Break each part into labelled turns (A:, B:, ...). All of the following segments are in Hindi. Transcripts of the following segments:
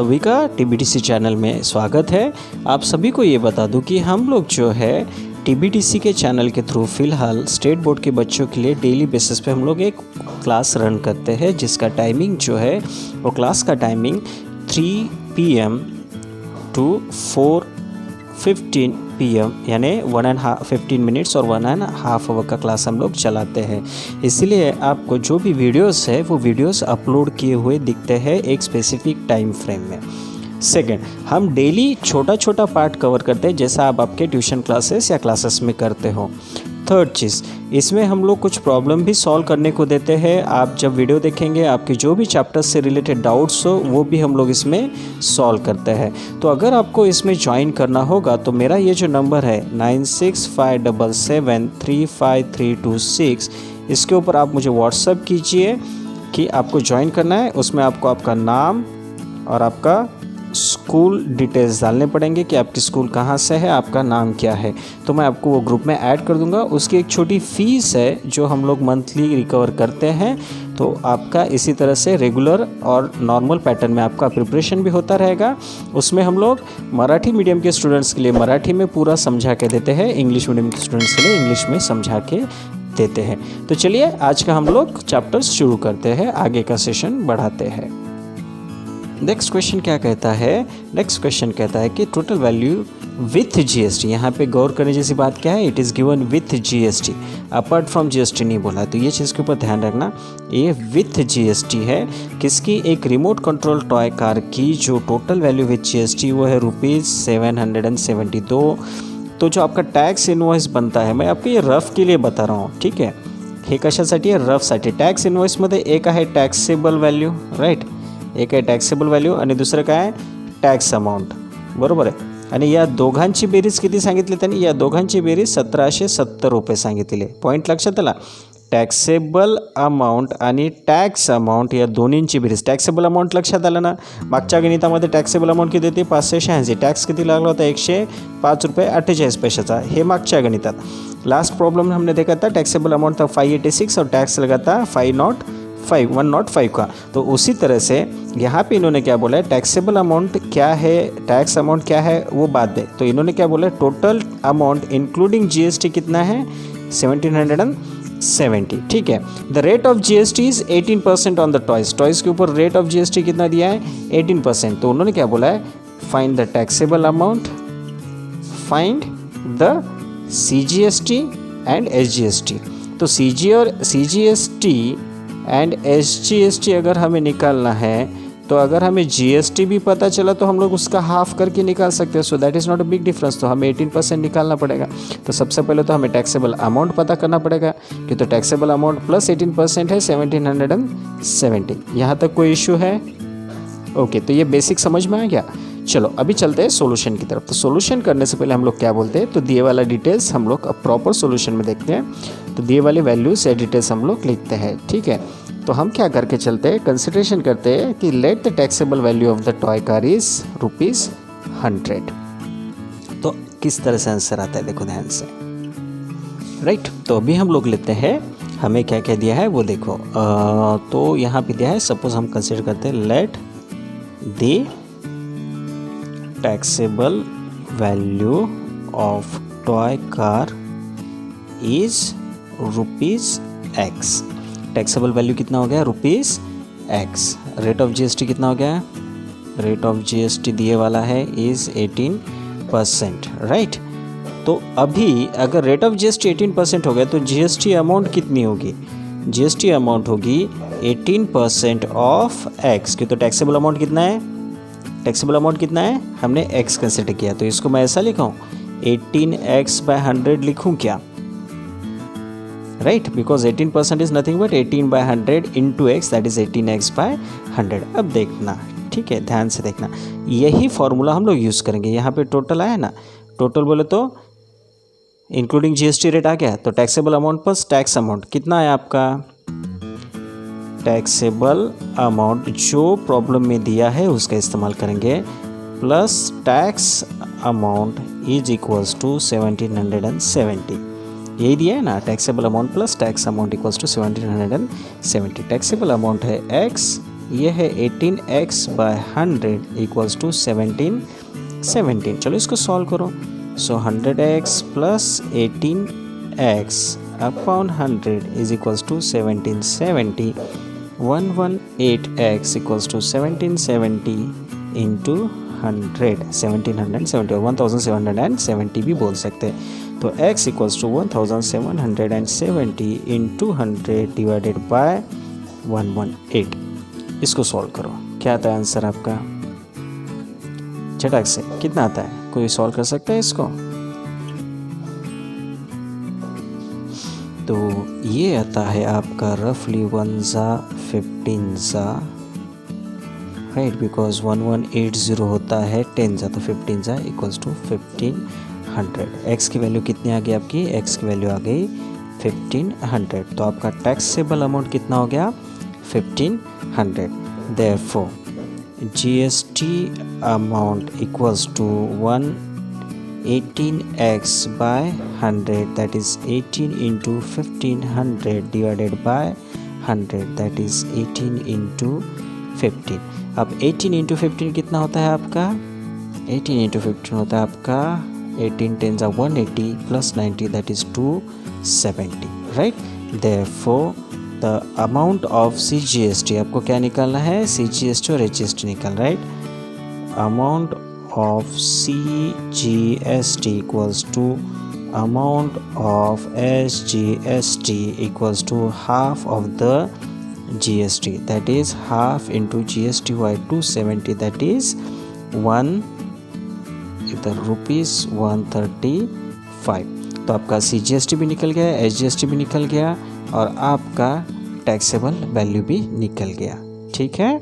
A: सभी का टीबीटीसी चैनल में स्वागत है। आप सभी को ये बता दूं कि हम लोग जो है टीबीटीसी के चैनल के थ्रू फ़िलहाल स्टेट बोर्ड के बच्चों के लिए डेली बेसिस पे हम लोग एक क्लास रन करते हैं, जिसका टाइमिंग जो है वो क्लास का टाइमिंग 3 PM to 4:15 PM यानी 15 मिनट्स और 1.5 आवर का क्लास हम लोग चलाते हैं। इसीलिए आपको जो भी वीडियोस है वो वीडियोस अपलोड किए हुए दिखते हैं एक स्पेसिफिक टाइम फ्रेम में। सेकंड, हम डेली छोटा छोटा पार्ट कवर करते हैं जैसा आप आपके ट्यूशन क्लासेस या क्लासेस में करते हो। थर्ड चीज़, इसमें हम लोग कुछ प्रॉब्लम भी सॉल्व करने को देते हैं। आप जब वीडियो देखेंगे आपके जो भी चैप्टर्स से रिलेटेड डाउट्स हो वो भी हम लोग इसमें सॉल्व करते हैं। तो अगर आपको इसमें ज्वाइन करना होगा तो मेरा ये जो नंबर है 9657735326, इसके ऊपर आप मुझे व्हाट्सअप कीजिए कि आपको ज्वाइन करना है। उसमें आपको आपका नाम और आपका स्कूल डिटेल्स डालने पड़ेंगे कि आपकी स्कूल कहाँ से है, आपका नाम क्या है। तो मैं आपको वो ग्रुप में ऐड कर दूंगा। उसकी एक छोटी फ़ीस है जो हम लोग मंथली रिकवर करते हैं। तो आपका इसी तरह से रेगुलर और नॉर्मल पैटर्न में आपका प्रिपरेशन भी होता रहेगा। उसमें हम लोग मराठी मीडियम के स्टूडेंट्स के लिए मराठी में पूरा समझा के देते हैं, इंग्लिश मीडियम के स्टूडेंट्स के लिए इंग्लिश में समझा के देते हैं। तो चलिए आज का हम लोग चैप्टर्स शुरू करते हैं, आगे का सेशन बढ़ाते हैं। नेक्स्ट क्वेश्चन क्या कहता है? नेक्स्ट क्वेश्चन कहता है कि टोटल वैल्यू विथ जीएसटी। यहाँ पे गौर करने जैसी बात क्या है, it is given with GST, apart from GST नहीं बोला। तो ये चीज़ के ऊपर ध्यान रखना, ये विथ जीएसटी है। किसकी? एक रिमोट कंट्रोल टॉय कार की जो टोटल वैल्यू विथ जीएसटी वो है ₹772। तो जो आपका टैक्स इनवॉइस बनता है, मैं आपको ये रफ के लिए बता रहा हूँ, ठीक है? हे कशासाठी आहे? रफसाठी। टॅक्स इनवॉइसमध्ये एक आहे टॅक्सेबल व्हॅल्यू, राईट, एक आहे टॅक्सेबल व्हॅल्यू आणि दुसरं काय आहे टॅक्स अमाऊंट, बरोबर आहे। आणि या दोघांची बेरीज किती सांगितली त्यांनी? या दोघांची बेरीज ₹1770 सांगितलेली आहे। पॉईंट लक्षात आला? टॅक्सेबल अमाऊंट आणि टॅक्स अमाऊंट या दोन्हींची बेरीज। टॅक्सेबल अमाऊंट लक्षात आलं ना? मागच्या गणितामध्ये टॅक्सेबल अमाऊंट किती होती? 586। टॅक्स किती लागला होता? ₹105.48 हे मागच्या गणितात। लास्ट प्रॉब्लम हमने देखा था, टैक्सेबल अमाउंट था 586 और टैक्स लगा था 105 का। तो उसी तरह से यहाँ पे इन्होंने क्या बोला है, टैक्सेबल अमाउंट क्या है, टैक्स अमाउंट क्या है वो बात है। तो इन्होंने क्या बोला है, टोटल अमाउंट इंक्लूडिंग जीएसटी कितना है? 1770, ठीक है। The rate of GST is 18% on the toys. Toys के ऊपर रेट ऑफ जीएसटी कितना दिया है? 18%। तो उन्होंने क्या बोला है, find the taxable amount, find the CGST and SGST। तो CGST एंड SGST अगर हमें निकालना है तो अगर हमें GST भी पता चला तो हम लोग उसका हाफ करके निकाल सकते हैं। So that is not a big difference. तो हमें 18% निकालना पड़ेगा। तो सबसे पहले तो हमें टैक्सेबल अमाउंट पता करना पड़ेगा कि तो टैक्सेबल अमाउंट प्लस 18% है 1770। यहाँ तक कोई इशू है? ओके, तो ये बेसिक समझ में आ गया। चलो अभी चलते हैं सॉल्यूशन की तरफ। तो सॉल्यूशन करने से पहले हम लोग क्या बोलते हैं, तो दिए वाला डिटेल्स हम लोग अब प्रॉपर सॉल्यूशन में देखते हैं। तो दिए वाले वैल्यूज या डिटेल्स हम लोग लिखते हैं, ठीक है। तो हम क्या करके चलते हैं, कंसिडरेशन करते हैं कि late the taxable value of the toy car is ₹100। तो किस तरह से आंसर आता है देखो ध्यान से, राइट। तो अभी हम लोग लेते हैं, हमें क्या क्या दिया है वो देखो। तो यहाँ पे दिया है, सपोज हम कंसिडर करते हैं, let the taxable value of toy car is ₹X। Taxable value कितना हो गया? ₹X। रेट ऑफ जीएसटी कितना हो गया? रेट ऑफ जीएसटी दिए वाला है इज 18%, राइट। तो अभी अगर रेट ऑफ जीएसटी 18% हो गया तो जीएसटी अमाउंट कितनी होगी? जीएसटी अमाउंट होगी 18% ऑफ X की। तो टैक्सेबल अमाउंट कितना है? टैक्सेबल अमाउंट कितना है? हमने x कंसिडर किया, तो इसको मैं ऐसा लिखा हूँ 18x/100 लिखूँ क्या? Right, because 18% is nothing but 18/100 into x, that is 18x/100। अब देखना, ठीक है, ध्यान से देखना, यही फॉर्मूला हम लोग यूज़ करेंगे। यहाँ पे टोटल आया ना, टोटल बोले तो इंक्लूडिंग जीएसटी रेट आ गया। तो taxable amount plus tax amount कितना है आपका? टैक्सेबल अमाउंट जो प्रॉब्लम में दिया है उसका इस्तेमाल करेंगे, plus tax amount is equals to 1770। यही दिया है ना, taxable amount plus tax amount equals to 1770। Taxable amount है x ये है 18x बाय 100 इक्वल्स टू 1717। चलो इसको सॉल्व करो। So 100x plus 18x upon 100 is equals to 1770। 118x equals to 1770 into 100, 1770 और 1770 भी बोल सकते हैं। तो x equals to 1770 into 100 divided by 118। इसको सॉल्व करो, क्या आता है आंसर आपका? झटक से कितना आता है? कोई सॉल्व कर सकता है इसको? तो ये आता है आपका रफली 1 ज़ा 15 ज़ा, राइट, बिकॉज 1180 होता है 10 ज़ा, तो 15 ज़ा इक्वल्स टू 1500। एक्स की वैल्यू कितनी आ गई आपकी? एक्स की वैल्यू आ गई 1500। तो आपका टैक्सेबल अमाउंट कितना हो गया? 1500। Therefore GST amount equals to 118x by 100, that is 18 into 1500 divided by 100, that is 18 into 15। अब 18 into 15 कितना होता है आपका? 18 into 15 होता है आपका 18 10 180 plus 90, that is 270, right? Therefore the amount of CGST, आपको क्या निकालना है? CGST और HGST निकाल, right? Amount of CGST equals to amount of SGST equals to half of the GST, that is half into GST by 270, that is 135। तो आपका CGST भी निकल गया, HGST भी निकल गया और आपका टैक्सेबल वैल्यू भी निकल गया। ठीक है,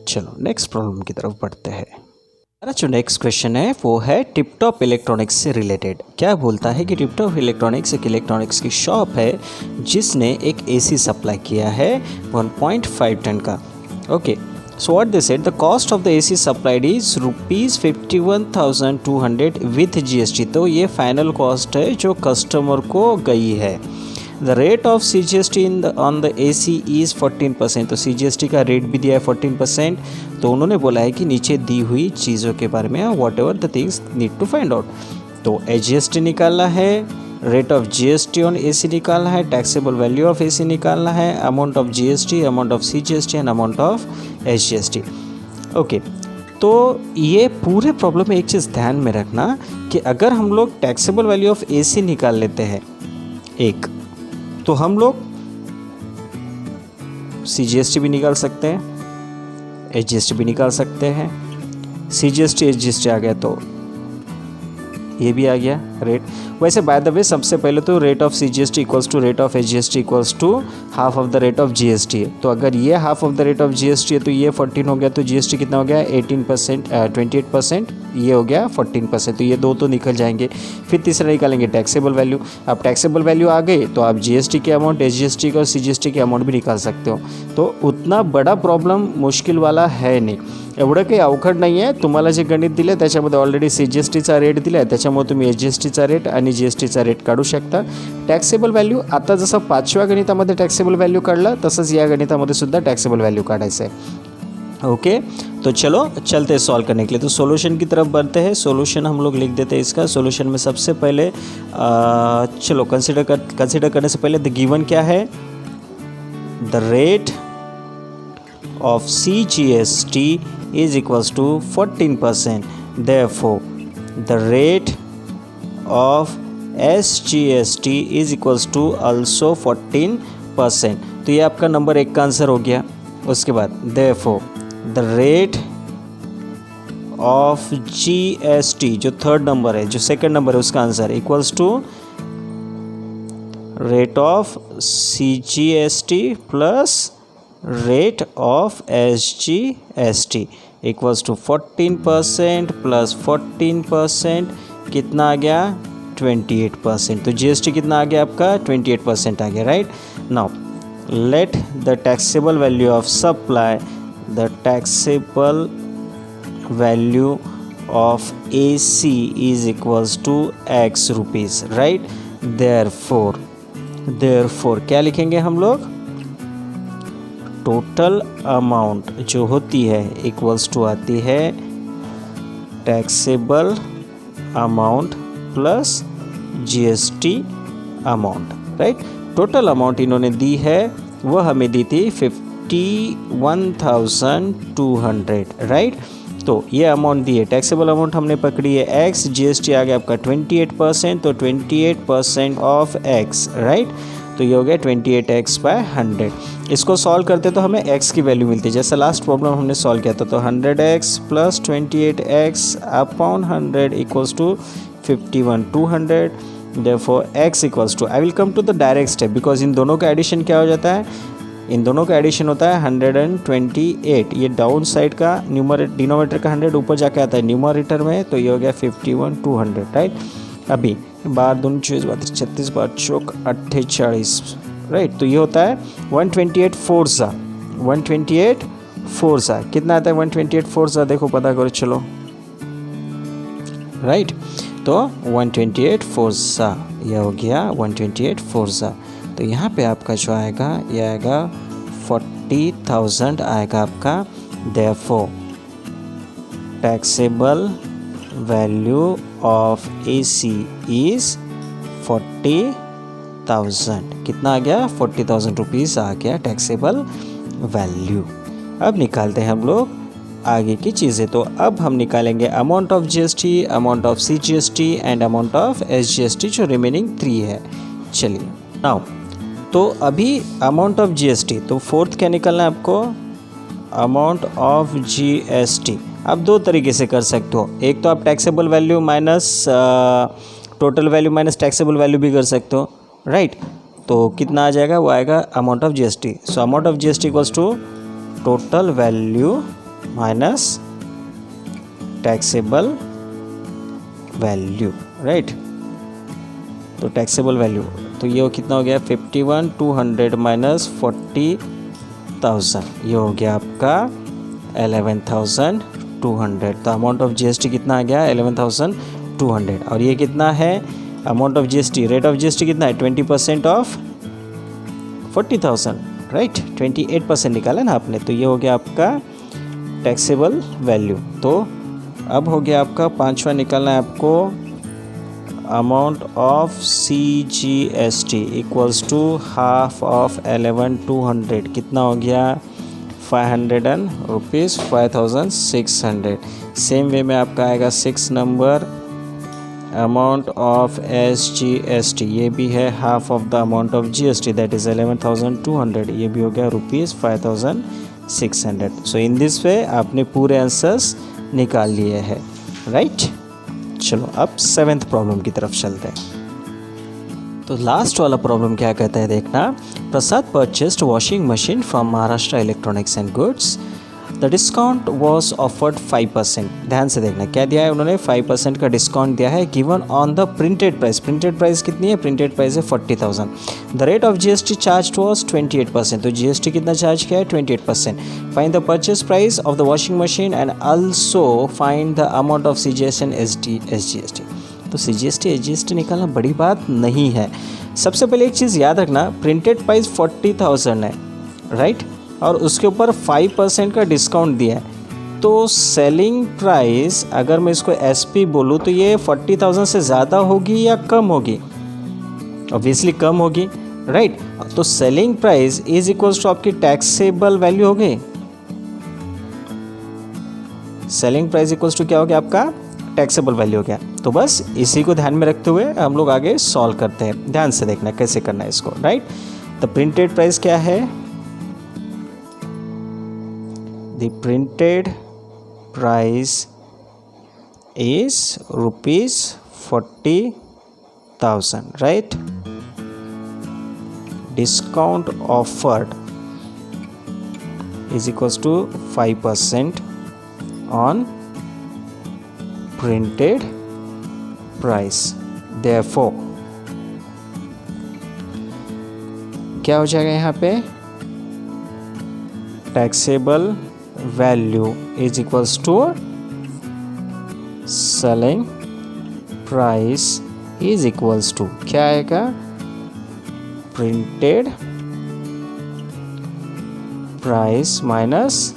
A: चलो नेक्स्ट प्रॉब्लम की तरफ बढ़ते हैं। हमारा जो नेक्स्ट क्वेश्चन है वो है टिपटॉप इलेक्ट्रॉनिक्स से रिलेटेड। क्या बोलता है कि टिपटॉप इलेक्ट्रॉनिक्स एक इलेक्ट्रॉनिक्स की शॉप है जिसने एक AC सप्लाई किया है 1.5 टन का। Okay, so what they said, the cost of the AC supplied is ₹51,200 with GST। तो ये फाइनल कॉस्ट है जो कस्टमर को गई है। The rate of CGST on the AC is 14%। तो CGST का रेट भी दिया है 14%। तो उन्होंने बोला है कि नीचे दी हुई चीज़ों के बारे में whatever the things need to find out. तो HGST निकालना है, rate of GST on AC निकालना है, टैक्सेबल वैल्यू ऑफ AC निकालना है, amount of GST, amount of CGST and amount of HGST। Okay, तो ये पूरे प्रॉब्लम में एक चीज़ ध्यान में रखना कि अगर हम लोग टैक्सेबल वैल्यू ऑफ AC निकाल लेते हैं एक, तो हम लोग CGST भी निकाल सकते हैं, HGST भी निकाल सकते हैं। CGST HGST आ गया तो ये भी आ गया रेट। वैसे बाय द वे सबसे पहले तो rate of CGST equals to rate of HGST equals to half of the rate of GST है। तो अगर ये half of the rate of GST है तो ये 14 हो गया, तो GST कितना हो गया? 18%, 28%, ये हो गया 14%। तो ये दो तो निकल जाएंगे। फिर तीसरा निकालेंगे टैक्सेबल वैल्यू। अब टैक्सेबल वैल्यू आ गई तो आप GST के अमाउंट, HGST का और CGST के अमाउंट भी निकाल सकते हो। तो उतना बड़ा प्रॉब्लम मुश्किल वाला है नाही, एवढं काही अवघड नाही आहे। तुम्हाला जे गणित दिले त्याच्यामध्ये ऑलरेडी CGSTचा रेट दिला आहे, त्याच्यामुळे तुम्ही HGSTचा रेट आणि GSTचा रेट काढू शकता। टॅक्सेबल व्हॅल्यू आता जसं 5व्या गणितामध्ये टॅक्सेबल व्हॅल्यू काढला तसंच या गणितामध्ये सुद्धा टैक्सेबल वैल्यू काढायचं है। ओके, तो चलो चलते हैं सॉल्व करने के लिए। तो सॉल्यूशन की तरफ बढ़ते हैं। सॉल्यूशन हम लोग लिख देते हैं इसका। सॉल्यूशन में सबसे पहले चलो कंसिडर करने से पहले द गिवन क्या है? The rate of CGST is equals to 14%. Therefore, the rate of SGST is equals to also 14%. तो ये आपका नंबर एक का आंसर हो गया। उसके बाद therefore the rate of GST, जो थर्ड नंबर है, जो सेकंड नंबर है, उसका answer equals to rate of CGST plus rate of SGST equals to 14% plus 14% कितना आ गया? 28%। तो GST कितना आ गया आपका? 28% आ गया, right. Now let the taxable value of supply, the taxable value of AC is equals to X rupees, right. Therefore क्या लिखेंगे हम लोग? टोटल अमाउंट जो होती है इक्वल्स टू आती है taxable amount plus GST amount, right. Total amount इन्होंने दी है वह हमें दी थी 51,200, राइट। तो ये अमाउंट दी है, टैक्सेबल अमाउंट हमने पकड़ी है एक्स, जीएसटी आ गया आपका 28%, तो 28% ऑफ एक्स, राइट। तो ये हो गया 28x/100। इसको सॉल्व करते तो हमें x की वैल्यू मिलती है, जैसे लास्ट प्रॉब्लम हमने सॉल्व किया था। तो 100x plus 28x upon 100 equals to 51,200। Therefore x equals to, I will come to the direct step because इन दोनों का एडिशन क्या हो जाता है, इन दोनों का एडिशन होता है 128। ये डाउन साइड का डिनोमिनेटर का 100 ऊपर जाके आता है न्यूमरेटर में, तो ये हो गया 51,200, राइट। अभी बार दूनी 36 बार चौक 48, राइट। तो ये होता है 128 4 128 4 कितना आता है 128 4 देखो पता करो चलो, राइट। तो 128 4 यह हो गया 128 4। तो यहाँ पे आपका जो आएगा ये आएगा 40,000 आएगा आपका। Therefore taxable value of AC is 40,000। कितना आ गया 40,000 रुपीज़ आ गया टैक्सेबल वैल्यू। अब निकालते हैं हम लोग आगे की चीज़ें। तो अब हम निकालेंगे amount of GST, amount of CGST and amount of SGST जो रिमेनिंग 3 है। चलिए नाउ, तो अभी अमाउंट ऑफ GST, तो फोर्थ क्या निकालना है आपको, अमाउंट ऑफ GST। आप दो तरीके से कर सकते हो, एक तो आप taxable value minus total value minus taxable value भी कर सकते हो, राइट। तो कितना आ जाएगा, वो आएगा amount of GST। So amount of GST equals to total value minus taxable value, right. तो टैक्सेबल वैल्यू, तो ये कितना हो गया 51,200 माइनस 40,000, ये हो गया आपका 11,200। तो अमाउंट ऑफ GST कितना आ गया 11,200। और ये कितना है amount of GST, rate of GST कितना है 20% ऑफ 40,000, राइट। 28% निकाला ना आपने, तो ये हो गया आपका टैक्सेबल वैल्यू। तो अब हो गया आपका पांचवा निकालना है आपको amount of CGST equals to half of 11,200, कितना हो गया 500 रुपीज़ 5,600। सेम वे में आपका आएगा 6 नंबर अमाउंट ऑफ SGST, ये भी है half of the amount of GST that is 11,200, ये भी हो गया rupees 5,600। So in this way आपने पूरे आंसर्स निकाल लिए हैं, राइट। चलो अब 7th प्रॉब्लम की तरफ चलते हैं। तो लास्ट वाला प्रॉब्लम क्या कहता है देखना, Prasad purchased washing machine from Maharashtra electronics and goods, the discount was offered 5%। ध्यान से देखना क्या दिया है उन्होंने, 5% का डिस्काउंट दिया है given on the printed price. Printed price कितनी है, प्रिंटेड प्राइस है 40,000। The rate of GST charge was 28%, तो GST कितना चार्ज किया है 28%। Find the purchase price of the washing machine and also find the amount of CGST and SGST। तो CGST SGST निकालना बड़ी बात नहीं है। सबसे पहले एक चीज़ याद रखना, प्रिंटेड प्राइस 40,000 है, राइट, और उसके ऊपर 5% का डिस्काउंट दिया है। तो सेलिंग प्राइस अगर मैं इसको SP बोलूँ तो ये 40,000 से ज़्यादा होगी या कम होगी, ऑब्वियसली कम होगी, राइट। तो selling price is equals to आपकी टैक्सेबल वैल्यू हो गई। सेलिंग प्राइस इक्वल्स टू क्या हो गया आपका टैक्सेबल वैल्यू हो गया। तो बस इसी को ध्यान में रखते हुए हम लोग आगे सॉल्व करते हैं। ध्यान से देखना कैसे करना है इसको, राइट। द प्रिंटेड प्राइस क्या है, the printed price is rupees 40,000, right? Discount offered is equals to 5% on printed price. Therefore क्या हो जाएगा यहाँ पे, taxable value is equals to selling price is equals to क्या आएगा, printed प्राइस माइनस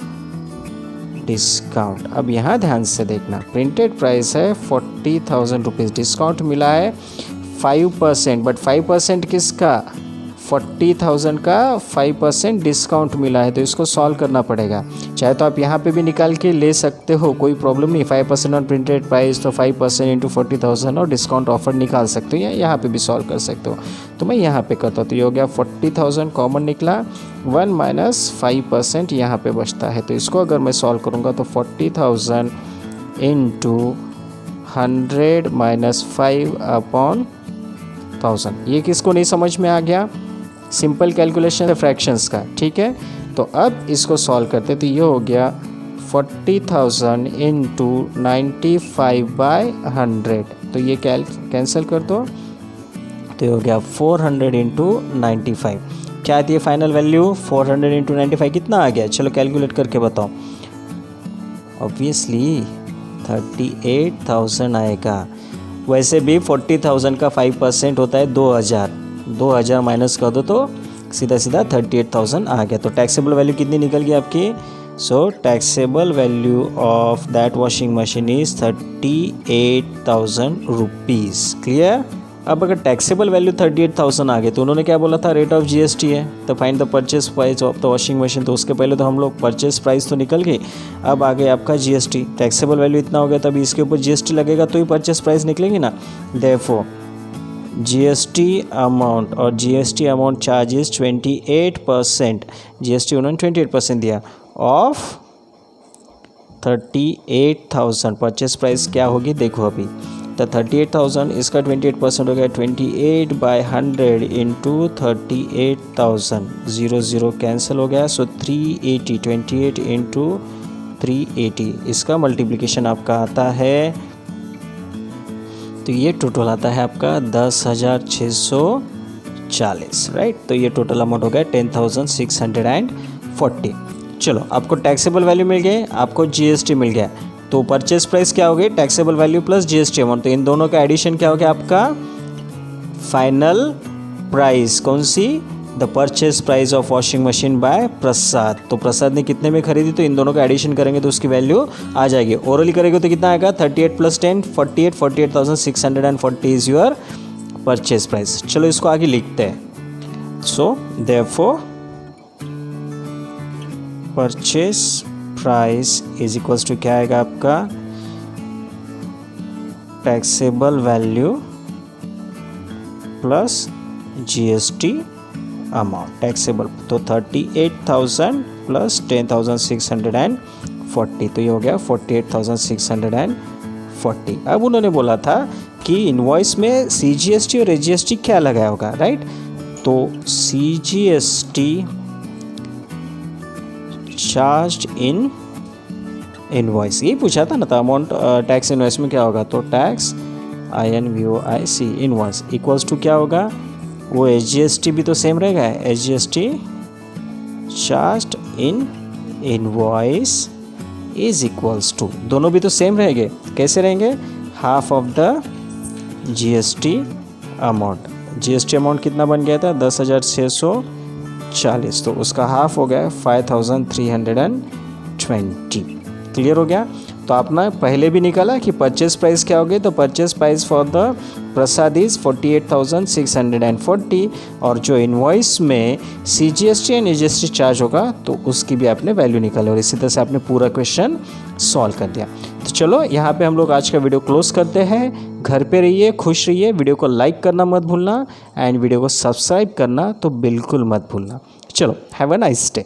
A: डिस्काउंट। अब यहाँ ध्यान से देखना, प्रिंटेड प्राइस है 40,000 रुपीज़, डिस्काउंट मिला है 5%, बट 5% किसका, 40,000 का 5% डिस्काउंट मिला है, तो इसको सॉल्व करना पड़ेगा। चाहे तो आप यहाँ पे भी निकाल के ले सकते हो, कोई प्रॉब्लम नहीं। 5% ऑन प्रिंटेड प्राइस तो 5% इंटू 40,000 और डिस्काउंट ऑफर निकाल सकते हो, या यहाँ पे भी सॉल्व कर सकते हो। तो मैं यहाँ पे करता हूँ, तो ये हो गया 40,000 कॉमन निकला, 1 माइनस 5% यहाँ पे बचता है। तो इसको अगर मैं सॉल्व करूँगा तो 40,000 इंटू 100 माइनस 5/1000। ये किसको नहीं समझ में आ गया? सिंपल कैलकुलेशन है फ्रैक्शंस का, ठीक है। तो अब इसको सॉल्व करते, तो ये हो गया 40,000 इंटू 95/100, तो ये कैंसिल कर दो, तो ये हो गया 400 इंटू 95। क्या आती है फाइनल वैल्यू? 400 इंटू 95 कितना आ गया? चलो कैलकुलेट करके बताओ। ऑब्वियसली 38,000 आएगा। वैसे भी 40,000 का 5% होता है 2,000, 2,000 माइनस कर दो तो सीधा सीधा 38,000 आ गया। तो टैक्सेबल वैल्यू कितनी निकल गई आपकी? So taxable value of that washing machine is 38,000 rupees. Clear? अब अगर टैक्सेबल वैल्यू 38,000 आ गए तो उन्होंने क्या बोला था? रेट ऑफ GST है, तो find the purchase price of the washing machine. तो उसके पहले तो हम लोग परचेस प्राइस तो निकल गई, अब आ गए आपका GST। टैक्सेबल वैल्यू इतना हो गया, तब इसके ऊपर GST लगेगा तो ही परचेस प्राइस निकलेगी ना। देयरफॉर GST अमाउंट, और GST अमाउंट चार्जेस 28%, GST उन्होंने 28% दिया ऑफ 38,000। परचेस प्राइस क्या होगी देखो अभी, तो 38,000, इसका 28% हो गया 28/100 इंटू 38,000, 0 कैंसिल हो गया, सो 380, 28 इंटू 380, इसका मल्टीप्लिकेशन आपका आता है, तो ये टोटल आता है आपका 10,640, राइट। तो ये टोटल अमाउंट हो गया 10,640। चलो, आपको टैक्सेबल वैल्यू मिल गई, आपको GST मिल गया, तो परचेस प्राइस क्या हो गई? Taxable value plus GST amount. तो इन दोनों का एडिशन क्या हो गया आपका? Final price. कौन सी? The purchase price of washing machine by Prasad. तो प्रसाद ने कितने में खरीदी, तो इन दोनों का एडिशन करेंगे तो उसकी वैल्यू आ जाएगी। ओरली करेंगे तो कितना आएगा? 38 + 10 48, 48,640 इज योर परचेस प्राइस। चलो इसको आगे लिखते हैं। So therefore purchase price is equals to क्या आएगा आपका? Taxable value plus GST amount. Taxable तो 38,000 प्लस 10,640, तो ये हो गया 48,640। अब उन्होंने बोला था कि इनवॉइस में CGST और SGST क्या लगाया होगा, राइट। तो CGST चार्ज इन इनवॉइस, यही पूछा था ना, तो अमाउंट टैक्स इनवॉइस में क्या होगा? तो tax INVOIC invoice equals to क्या होगा? वो SGST भी तो सेम रहेगा, SGST charge in invoice is equals to, दोनों भी तो सेम रहेंगे। कैसे रहेंगे? Half of the GST amount. GST amount कितना बन गया था? 10,640, तो उसका हाफ हो गया 5,320। क्लियर हो गया? तो आपने पहले भी निकाला कि परचेस प्राइस क्या हो गई, तो purchase price for the Prasad is 48,640, और जो इनवॉइस में CGST एंड SGST चार्ज होगा तो उसकी भी आपने वैल्यू निकाली, और इसी तरह से आपने पूरा क्वेश्चन सॉल्व कर दिया। तो चलो यहाँ पे हम लोग आज का वीडियो क्लोज करते हैं। घर पे रहिए, खुश रहिए, वीडियो को लाइक करना मत भूलना, एंड वीडियो को सब्सक्राइब करना तो बिल्कुल मत भूलना। चलो, हैव अ नाइस डे।